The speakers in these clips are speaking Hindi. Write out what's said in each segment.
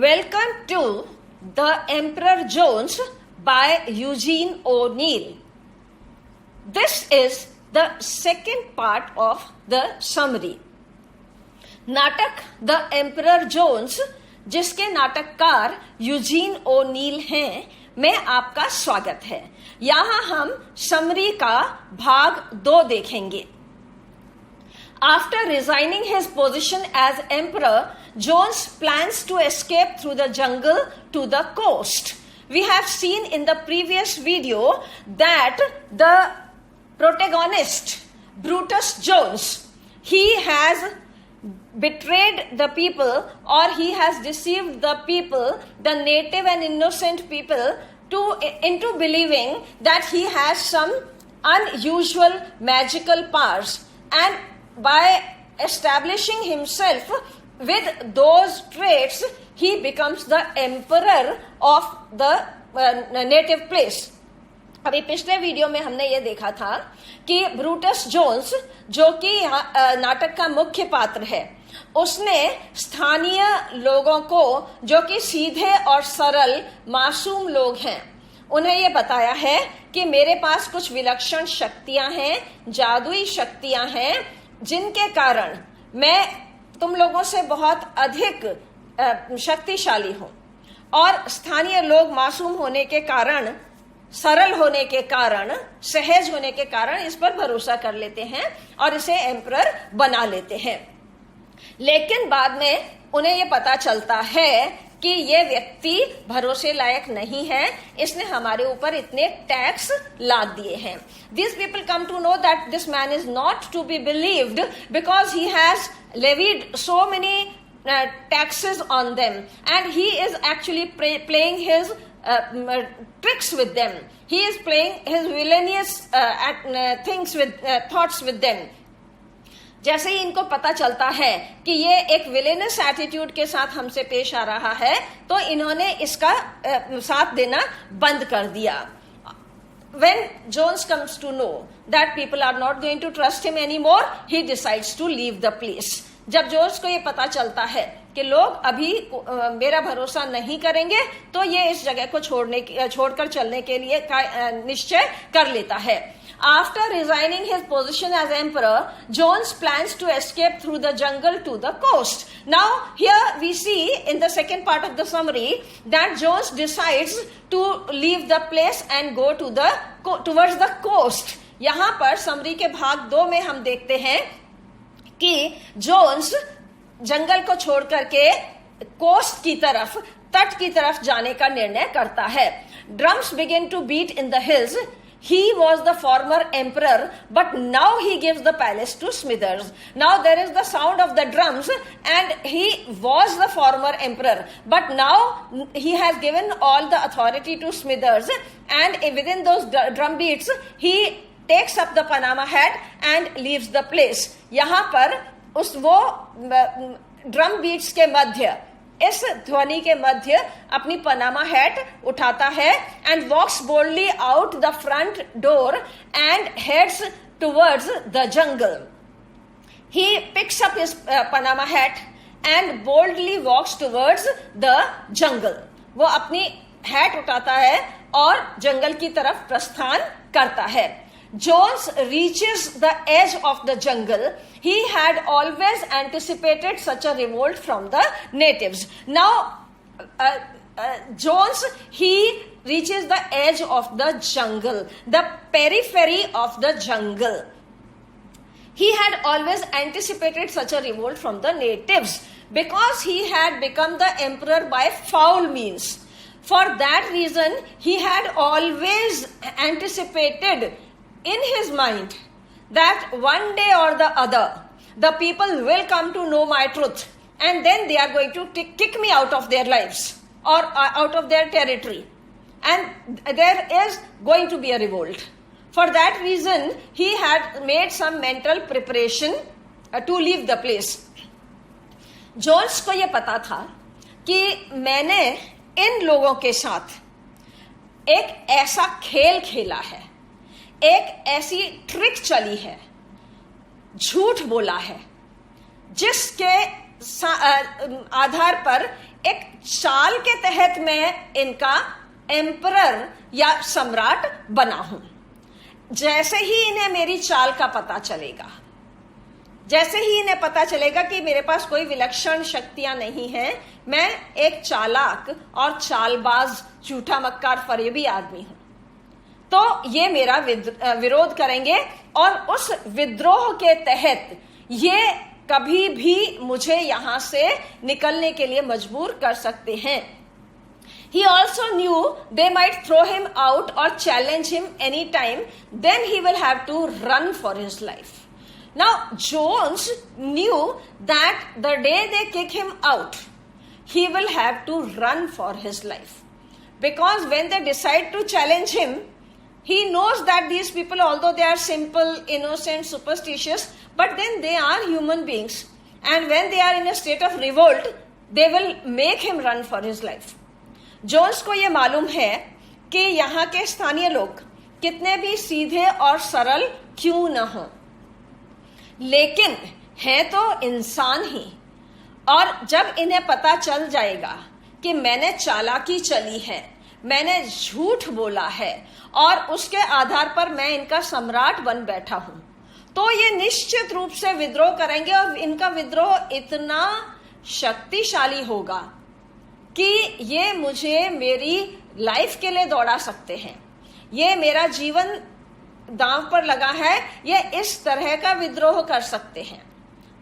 Welcome to The Emperor Jones by Eugene O'Neill. This is the second part of the summary. नाटक द एम्परर जोन्स, जिसके नाटककार यूजीन ओनील हैं, में आपका स्वागत है। यहाँ हम समरी का भाग 2 देखेंगे। After resigning his position as emperor, Jones plans to escape through the jungle to the coast. We have seen in the previous video that the protagonist, Brutus Jones, he has betrayed the people, or he has deceived the people, the native and innocent people, into believing that he has some unusual magical powers, and by establishing himself with those traits, he becomes the emperor of the native place. अभी पिछले वीडियो में हमने ये देखा था कि ब्रूटस जोन्स, जो कि नाटक का मुख्य पात्र है, उसने स्थानीय लोगों को, जो कि सीधे और सरल मासूम लोग हैं, उन्हें ये बताया है कि मेरे पास कुछ विलक्षण शक्तियां हैं, जादुई शक्तियां हैं, जिनके कारण मैं तुम लोगों से बहुत अधिक शक्तिशाली हूं। और स्थानीय लोग मासूम होने के कारण, सरल होने के कारण, सहज होने के कारण इस पर भरोसा कर लेते हैं और इसे एम्परर बना लेते हैं। लेकिन बाद में उन्हें यह पता चलता है कि ये व्यक्ति भरोसे लायक नहीं है, इसने हमारे ऊपर इतने टैक्स लाद दिए हैं। These people come to know that this man is not to be believed because he has levied so many taxes on them, and he is actually playing his tricks with them. He is playing his villainous thoughts with them. जैसे ही इनको पता चलता है कि ये एक विलेनस एटीट्यूड के साथ हमसे पेश आ रहा है, तो इन्होंने इसका साथ देना बंद कर दिया। When Jones comes to know that people are not going to trust him anymore, he decides to leave the place. जब जोन्स को ये पता चलता है कि लोग अभी मेरा भरोसा नहीं करेंगे, तो ये इस जगह को छोड़कर चलने के लिए निश्चय कर लेता है। After resigning his position as emperor, Jones plans to escape through the jungle to the coast. Now, here we see in the second part of the summary that Jones decides to leave the place and go towards the coast. यहाँ पर समरी के भाग 2 में हम देखते हैं कि जोन्स जंगल को छोड़ करके कोस्ट की तरफ, तट की तरफ जाने का निर्णय करता है। Drums begin to beat in the hills. He was the former emperor, but now he gives the palace to Smithers. Now there is the sound of the drums, and he was the former emperor, but now he has given all the authority to Smithers, and within those drum beats, he takes up the Panama hat and leaves the place. यहाँ पर वो ड्रम बीट्स के मध्य, इस ध्वनि के मध्य अपनी पनामा हैट उठाता है and walks boldly out the front door and heads towards the jungle. He picks up his Panama hat and boldly walks towards the jungle. वो अपनी हैट उठाता है और जंगल की तरफ प्रस्थान करता है। Jones reaches the edge of the jungle. He had always anticipated such a revolt from the natives. Now, Jones, he reaches the edge of the jungle, the periphery of the jungle. He had always anticipated such a revolt from the natives because he had become the emperor by foul means. For that reason, he had always anticipated in his mind that one day or the other, the people will come to know my truth, and then they are going to kick me out of their lives or out of their territory, and there is going to be a revolt. For that reason, he had made some mental preparation to leave the place. Jones को यह पता था कि मैंने इन लोगों के साथ एक ऐसा खेल खेला है, एक ऐसी ट्रिक चली है, झूठ बोला है, जिसके आधार पर एक चाल के तहत मैं इनका एम्परर या सम्राट बना हूं। जैसे ही इन्हें मेरी चाल का पता चलेगा, जैसे ही इन्हें पता चलेगा कि मेरे पास कोई विलक्षण शक्तियां नहीं हैं, मैं एक चालाक और चालबाज, झूठा मक्कार, फरेबी आदमी हूं, तो ये मेरा विरोध करेंगे और उस विद्रोह के तहत ये कभी भी मुझे यहां से निकलने के लिए मजबूर कर सकते हैं। He also knew they might throw him out or challenge him anytime, then he will have to run for his life. Now, Jones knew that the day they kick him out, he will have to run for his life. Because when they decide to challenge him, he knows that these people, although they are simple, innocent, superstitious, but then they are human beings. And when they are in a state of revolt, they will make him run for his life. Jones को यह मालूम है कि यहाँ के स्थानीय लोग कितने भी सीधे और सरल क्यों न हो, लेकिन हैं तो इंसान ही। और जब इन्हें पता चल जाएगा कि मैंने चालाकी चली है, मैंने झूठ बोला है और उसके आधार पर मैं इनका सम्राट बन बैठा हूं, तो ये निश्चित रूप से विद्रोह करेंगे और इनका विद्रोह इतना शक्तिशाली होगा कि ये मुझे मेरी लाइफ के लिए दौड़ा सकते हैं। ये मेरा जीवन दांव पर लगा है, ये इस तरह का विद्रोह कर सकते हैं।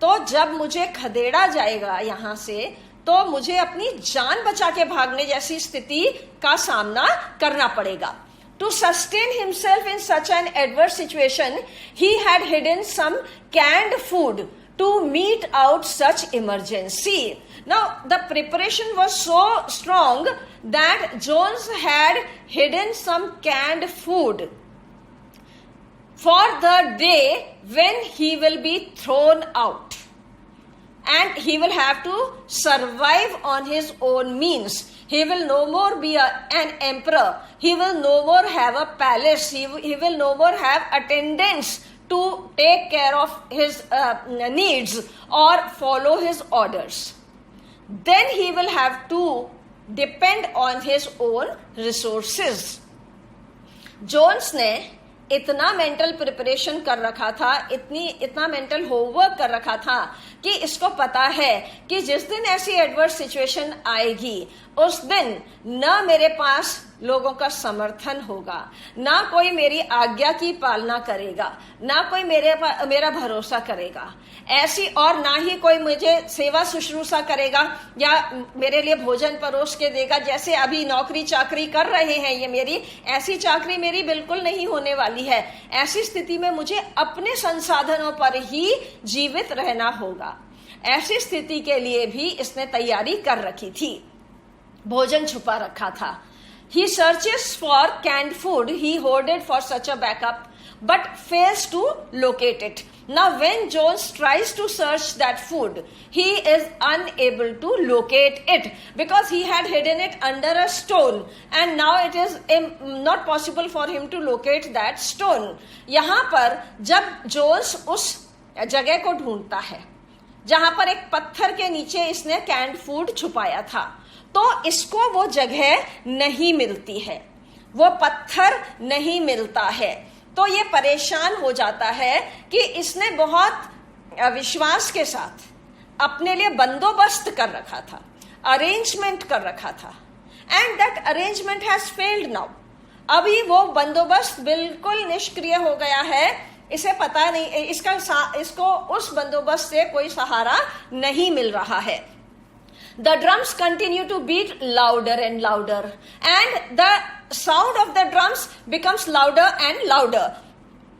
तो जब मुझे खदेड़ा जाएगा यहां से, तो मुझे अपनी जान बचा के भागने जैसी स्थिति का सामना करना पड़ेगा। To sustain himself in such an adverse situation, he had hidden some canned food to meet out such emergency. Now, the preparation was so strong that Jones had hidden some canned food for the day when he will be thrown out. And he will have to survive on his own means. He will no more be an emperor. He will no more have a palace. He will no more have attendants to take care of his needs or follow his orders. Then he will have to depend on his own resources. Jones ने इतना मेंटल प्रिपरेशन कर रखा था, इतना मेंटल होमवर्क कर रखा था कि इसको पता है कि जिस दिन ऐसी एडवर्स सिचुएशन आएगी, उस दिन न मेरे पास लोगों का समर्थन होगा, ना कोई मेरी आज्ञा की पालना करेगा, ना कोई मेरा भरोसा करेगा ऐसी, और ना ही कोई मुझे सेवा शुश्रूषा करेगा या मेरे लिए भोजन परोस के देगा। जैसे अभी नौकरी चाकरी कर रहे हैं ये मेरी, ऐसी चाकरी मेरी बिल्कुल नहीं होने वाली है। ऐसी स्थिति में मुझे अपने संसाधनों पर ही जीवित रहना होगा। ऐसी स्थिति के लिए भी इसने तैयारी कर रखी थी, भोजन छुपा रखा था। He searches for canned food he hoarded for such a backup, but fails to locate it. Now, when Jones tries to search that food, he is unable to locate it because he had hidden it under a stone, and now it is not possible for him to locate that stone. यहाँ पर जब जोन्स उस जगह को ढूंढता है जहां पर एक पत्थर के नीचे इसने कैंड फूड छुपाया था, तो इसको वो जगह नहीं मिलती है, वो पत्थर नहीं मिलता है। तो ये परेशान हो जाता है कि इसने बहुत विश्वास के साथ अपने लिए बंदोबस्त कर रखा था, अरेंजमेंट कर रखा था, and that arrangement has failed now. अभी वो बंदोबस्त बिल्कुल निष्क्रिय हो गया है, इसे पता नहीं, इसको उस बंदोबस्त से कोई सहारा नहीं मिल रहा है। The drums continue to beat louder and louder, and the sound of the drums becomes louder and louder.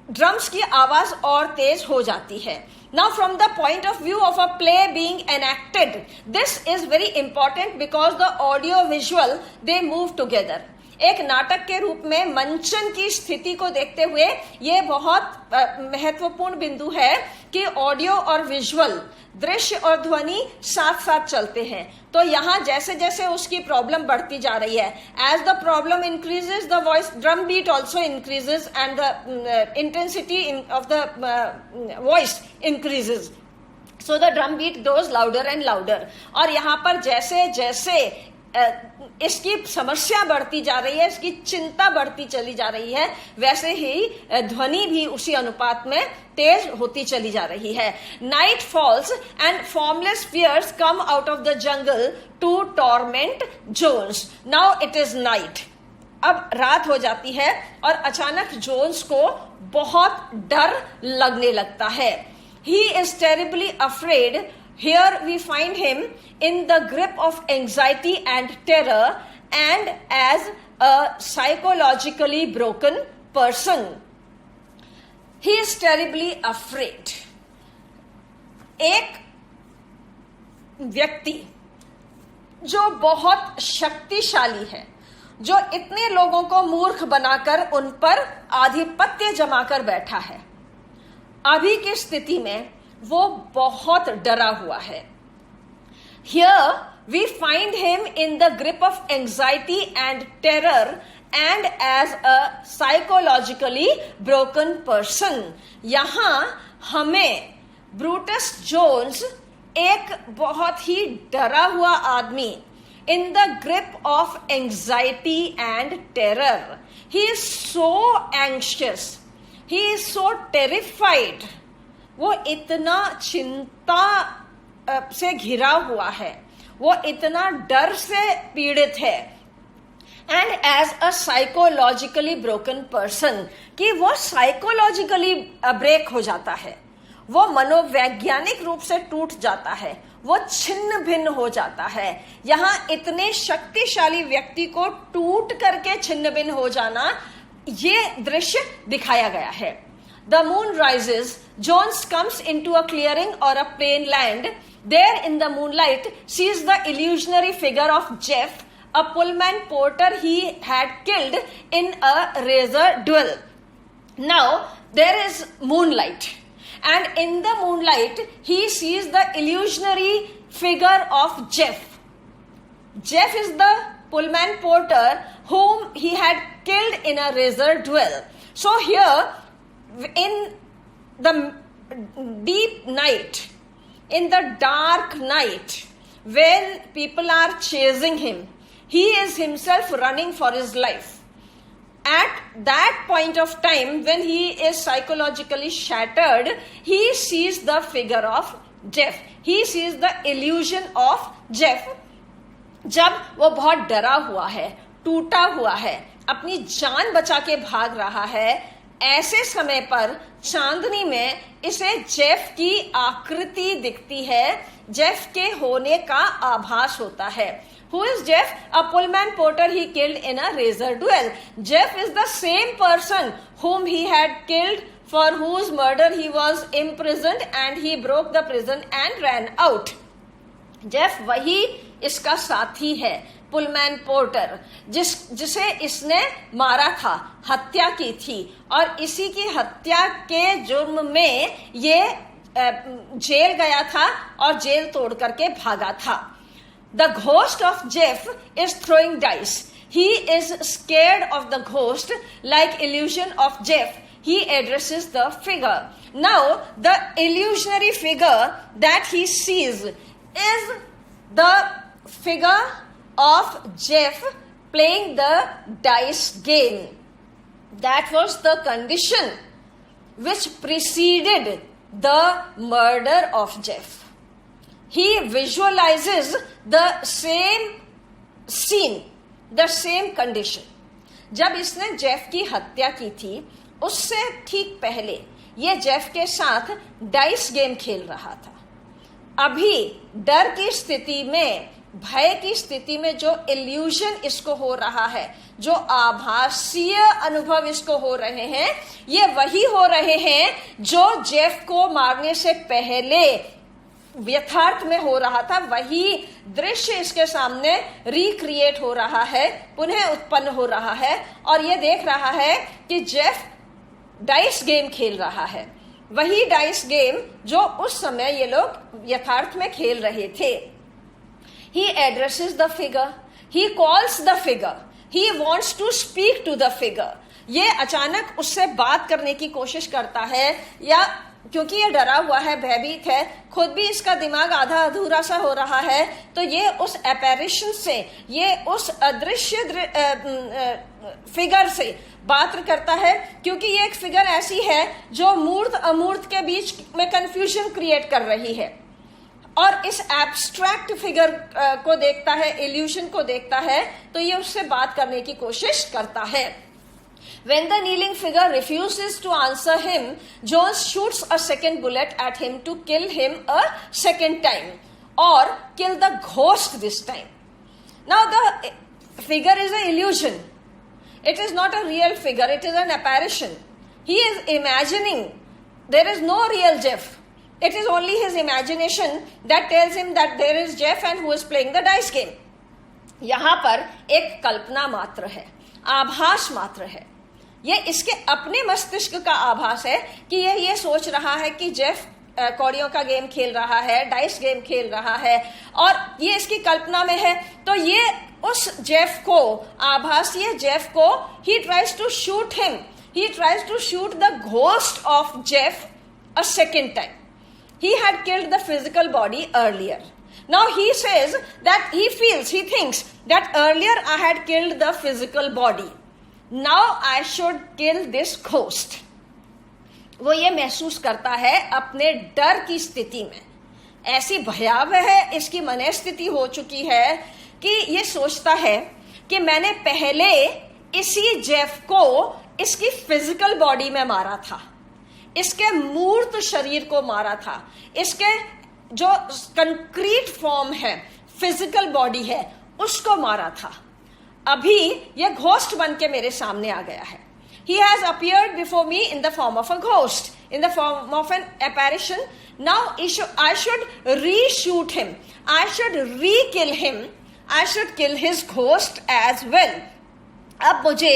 Drums की आवाज और तेज हो जाती है। Now, from the point of view of a play being enacted, this is very important because the audio visual they move together. एक नाटक के रूप में मंचन की स्थिति को देखते हुए ये बहुत महत्वपूर्ण बिंदु है कि ऑडियो और विजुअल, दृश्य और ध्वनि साथ साथ चलते हैं। तो यहाँ जैसे जैसे उसकी प्रॉब्लम बढ़ती जा रही है, as the problem increases the voice drum beat also increases and the intensity of the voice increases. So the drum beat goes louder and louder. और यहाँ पर जैसे जैसे इसकी समस्या बढ़ती जा रही है, इसकी चिंता बढ़ती चली जा रही है, वैसे ही ध्वनि भी उसी अनुपात में तेज होती चली जा रही है. Night falls and formless fears come out of the jungle to torment Jones. Now it is night. अब रात हो जाती है और अचानक जोन्स को बहुत डर लगने लगता है. He is terribly afraid. Here we find him in the grip of anxiety and terror and as a psychologically broken person. He is terribly afraid. एक व्यक्ति जो बहुत शक्तिशाली है, जो इतने लोगों को मूर्ख बनाकर उन पर आधिपत्य जमाकर बैठा है, अभी की स्थिति में वो बहुत डरा हुआ है. Here we find him in the grip of anxiety and terror and as a psychologically broken person. यहां हमें ब्रूटस जोन्स, एक बहुत ही डरा हुआ आदमी, in the grip of anxiety and terror. He is so anxious. He is so terrified. वो इतना चिंता से घिरा हुआ है, वो इतना डर से पीड़ित है. And as a psychologically broken person, कि वो साइकोलॉजिकली ब्रेक हो जाता है, वो मनोवैज्ञानिक रूप से टूट जाता है, वो छिन्न भिन्न हो जाता है. यहाँ इतने शक्तिशाली व्यक्ति को टूट करके छिन्न भिन्न हो जाना, ये दृश्य दिखाया गया है. The moon rises. Jones comes into a clearing or a plain land. There in the moonlight sees the illusionary figure of Jeff, a Pullman porter he had killed in a razor duel. Now there is moonlight, and in the moonlight he sees the illusionary figure of Jeff. Jeff is the Pullman porter whom he had killed in a razor duel. So here, in the deep night, in the dark night, when people are chasing him, he is himself running for his life. At that point of time, when he is psychologically shattered, he sees the figure of Jeff. He sees the illusion of Jeff. जब वो बहुत डरा हुआ है, टूटा हुआ है, अपनी जान बचा के भाग रहा है, ऐसे समय पर चांदनी में इसे जेफ की आकृति दिखती है, जेफ के होने का आभास होता है. Who is Jeff? A Pullman porter he killed in a razor duel. Jeff is the same person whom he had killed, for whose murder he was imprisoned, and he broke the prison and ran out. Jeff वही इसका साथी है, पुलमैन पोर्टर, जिसे इसने मारा था, हत्या की थी, और इसी की हत्या के जुर्म में ये जेल गया था और जेल तोड़ करके भागा था. The ghost of Jeff is throwing dice. He is scared of the ghost like illusion of Jeff. He addresses the figure. Now the illusionary figure that he sees is the figure of Jeff playing the dice game. That was the condition which preceded the murder of Jeff. He visualizes the same scene, the same condition. जब इसने जेफ की हत्या की थी, उससे ठीक पहले ये जेफ के साथ डाइस गेम खेल रहा था. अभी डर की स्थिति में, भय की स्थिति में जो इल्यूजन इसको हो रहा है, जो आभासीय अनुभव इसको हो रहे हैं, ये वही हो रहे हैं जो जेफ को मारने से पहले यथार्थ में हो रहा था. वही दृश्य इसके सामने रिक्रिएट हो रहा है, पुनः उत्पन्न हो रहा है, और ये देख रहा है कि जेफ डाइस गेम खेल रहा है. वही डाइस गेम जो उस समय ये लोग यथार्थ में खेल रहे थे. He addresses the figure. He calls the figure. He wants to speak to the figure. ये अचानक उससे बात करने की कोशिश करता है, या क्योंकि ये डरा हुआ है, भयभीत है, खुद भी इसका दिमाग आधा अधूरा सा हो रहा है, तो ये उस अपैरिशन से, ये उस अदृश्य फिगर से बात करता है, क्योंकि ये एक फिगर ऐसी है जो मूर्त अमूर्त के बीच में कंफ्यूजन क्रिएट कर रही है, और इस एब्स्ट्रैक्ट फिगर को देखता है, इल्यूशन को देखता है, तो ये उससे बात करने की कोशिश करता है। When the kneeling figure refuses to answer him, Jones shoots a second bullet at him to kill him a second time, or kill the ghost this time. Now the figure is an illusion. It is not a real figure, it is an apparition. He is imagining. There is no real Jeff. It is only his imagination that tells him that there is Jeff and who is playing the dice game. यहाँ पर एक कल्पना मात्र है, आभास मात्र है। ये इसके अपने मस्तिष्क का आभास है कि ये सोच रहा है कि जेफ कौड़ियों का गेम खेल रहा है, डाइस गेम खेल रहा है, और ये इसकी कल्पना में है। तो ये उस जेफ को, आभासीय जेफ को, he tries to shoot him, he tries to shoot the ghost of Jeff a second time. He had killed the physical body earlier. Now he says that he thinks that earlier I had killed the physical body. Now I should kill this ghost. वो ये महसूस करता है अपने डर की स्थिति में, ऐसी भयावह इसकी मनस्थिति हो चुकी है कि ये सोचता है कि मैंने पहले इसी जेफ को इसकी फिजिकल बॉडी में मारा था, इसके मूर्त शरीर को मारा था, इसके जो कंक्रीट फॉर्म है, फिजिकल बॉडी है, उसको मारा था। अभी ये घोस्ट बन के मेरे सामने आ गया है। He has appeared before me in the form of a ghost, in the form of an apparition. Now I should reshoot him. I should re-kill him. I should kill his ghost as well. अब मुझे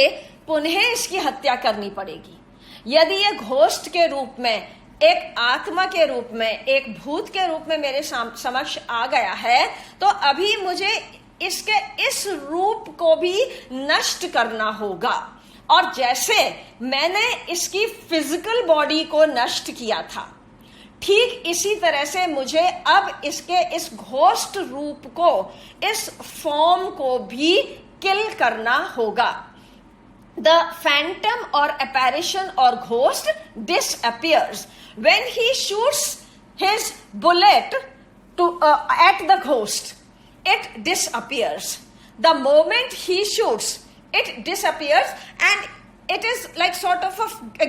पुनः इसकी हत्या करनी पड़ेगी। यदि ये घोस्ट के रूप में, एक आत्मा के रूप में, एक भूत के रूप में मेरे समक्ष आ गया है, तो अभी मुझे इसके इस रूप को भी नष्ट करना होगा। और जैसे मैंने इसकी फिजिकल बॉडी को नष्ट किया था, ठीक इसी तरह से मुझे अब इसके इस घोस्ट रूप को, इस फॉर्म को भी किल करना होगा। The phantom or apparition or ghost disappears when he shoots his bullet at the ghost. It disappears. The moment he shoots, it disappears, and it is like sort of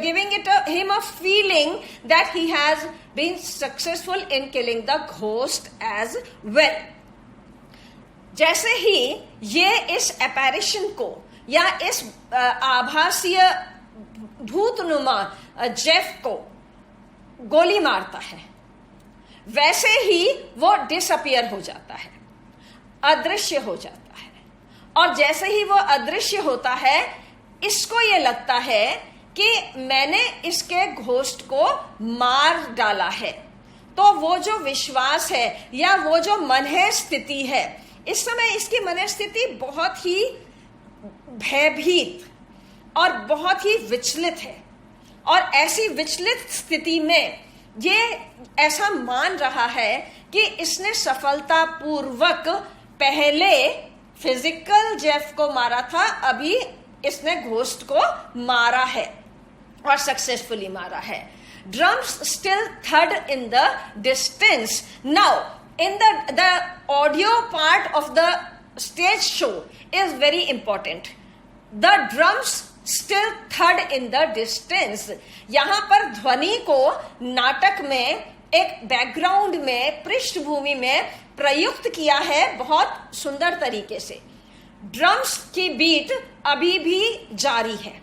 giving him a feeling that he has been successful in killing the ghost as well. जैसे ही ये इस apparition को या इस आभासीय भूतनुमा जेफ को गोली मारता है, वैसे ही वो डिसअपियर हो जाता है, अदृश्य हो जाता है। और जैसे ही वो अदृश्य होता है, इसको ये लगता है कि मैंने इसके घोस्ट को मार डाला है। तो वो जो विश्वास है या वो जो मन स्थिति है, इस समय इसकी मन स्थिति बहुत ही भयभीत और बहुत ही विचलित है। और ऐसी विचलित स्थिति में ये ऐसा मान रहा है कि इसने सफलतापूर्वक पहले फिजिकल जेफ को मारा था, अभी इसने घोस्ट को मारा है और सक्सेसफुली मारा है। Drums still third in the distance. Now in the audio part of the stage show is very important. The drums still thud in the distance. यहां पर ध्वनि को नाटक में एक बैकग्राउंड में, पृष्ठभूमि में प्रयुक्त किया है बहुत सुंदर तरीके से। ड्रम्स की बीट अभी भी जारी है।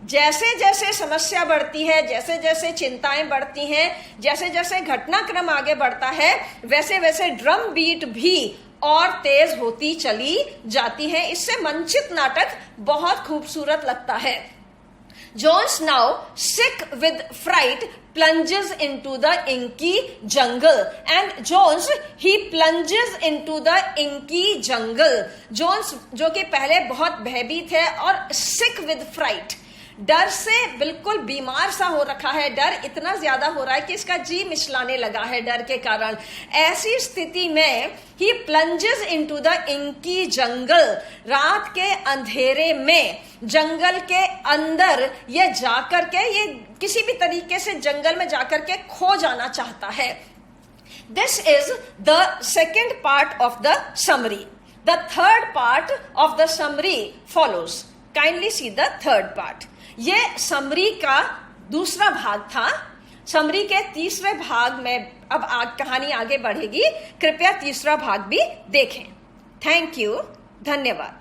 जैसे जैसे समस्या बढ़ती है, जैसे जैसे चिंताएं बढ़ती हैं, जैसे जैसे घटनाक्रम आगे बढ़ता है, वैसे वैसे ड्रम बीट भी और तेज होती चली जाती है। इससे मंचित नाटक बहुत खूबसूरत लगता है। Jones now sick with fright plunges into the inky jungle, and Jones he plunges into the inky jungle. Jones जो कि पहले बहुत भयभीत है और sick with fright, डर से बिल्कुल बीमार सा हो रखा है, डर इतना ज्यादा हो रहा है कि इसका जी मिचलाने लगा है डर के कारण। ऐसी स्थिति में ही प्लंजेस इनटू द इंकी जंगल, रात के अंधेरे में जंगल के अंदर ये जाकर के, ये किसी भी तरीके से जंगल में जाकर के खो जाना चाहता है। This is the second part of the summary. The third part of the summary follows. Kindly see the third part. ये समरी का दूसरा भाग था। समरी के तीसरे भाग में अब कहानी आगे बढ़ेगी। कृपया तीसरा भाग भी देखें। थैंक यू, धन्यवाद।